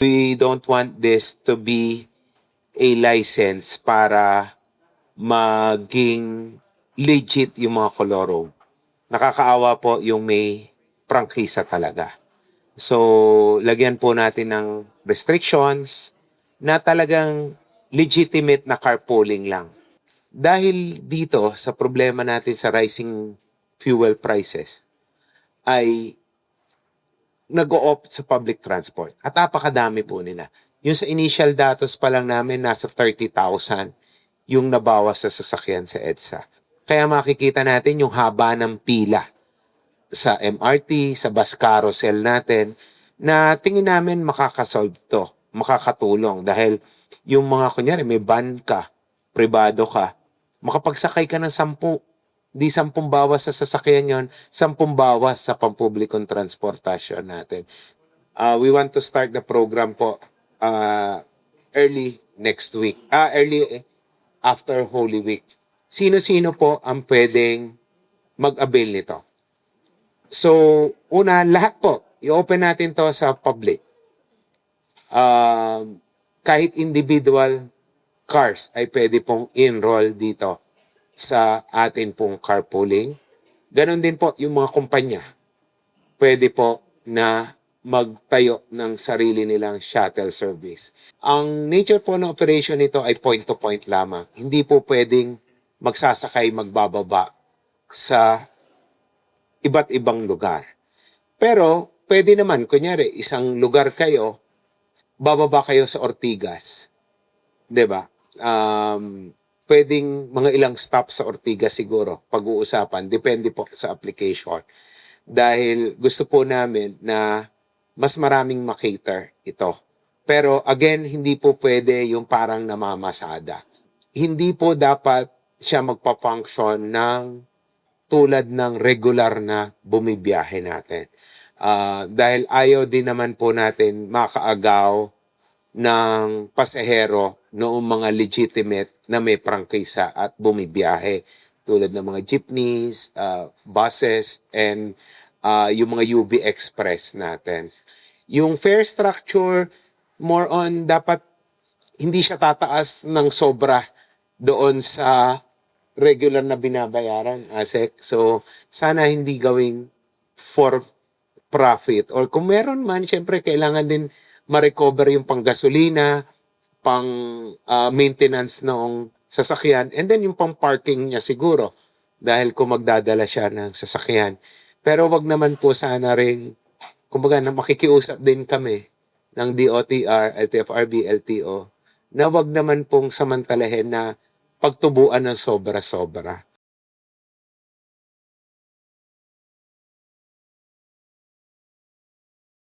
We don't want this to be a license para maging legit yung mga koloro. Nakakaawa po yung may prangkisa talaga. So, lagyan po natin ng restrictions na talagang legitimate na carpooling lang. Dahil dito sa problema natin sa rising fuel prices ay nag-o-opt sa public transport. At napakadami po nila. Yung sa initial datos pa lang namin, nasa 30,000 yung nabawas sa sasakyan sa EDSA. Kaya makikita natin yung haba ng pila sa MRT, sa bus carousel natin, na tingin namin makakasolve to, makakatulong. Dahil yung mga, kunyari, may van ka, pribado ka, makapagsakay ka ng 10, di 10 bawas sa sasakyan yon, 10 bawas sa pampublikong transportasyon natin. We want to start the program po early next week. Early after Holy Week. Sino-sino po ang pwedeng mag-avail nito? So, una, lahat po, i-open natin to sa public. Kahit individual cars ay pwede pong enroll dito sa atin pong carpooling. Ganon din po yung mga kumpanya. Pwede po na magtayo ng sarili nilang shuttle service. Ang nature po ng operation nito ay point-to-point lamang. Hindi po pwedeng magsasakay, magbababa sa iba't ibang lugar. Pero pwede naman, kunyari, isang lugar kayo, bababa kayo sa Ortigas. 'Di ba? Pwedeng mga ilang stop sa Ortigas siguro pag-uusapan. Depende po sa application. Dahil gusto po namin na mas maraming makater ito. Pero again, hindi po pwede yung parang namamasada. Hindi po dapat siya magpa-function ng tulad ng regular na bumibiyahe natin. Dahil ayaw din naman po natin makaagaw ng pasahero noong mga legitimate na may prangkisa at bumibiyahe tulad ng mga jeepneys, buses, and yung mga UB Express natin. Yung fare structure, more on dapat hindi siya tataas ng sobra doon sa regular na binabayaran, ASEC. So, sana hindi gawing for profit. Or kung meron man, syempre kailangan din ma-recover yung pang-gasolina, pang-maintenance ng sasakyan, and then yung pang-parking niya siguro. Dahil kung magdadala siya ng sasakyan. Pero wag naman po sana rin, kumbaga na makikiusap din kami ng DOTR, LTFRB, LTO, na wag naman pong samantalahin na pagtubuan ng sobra-sobra.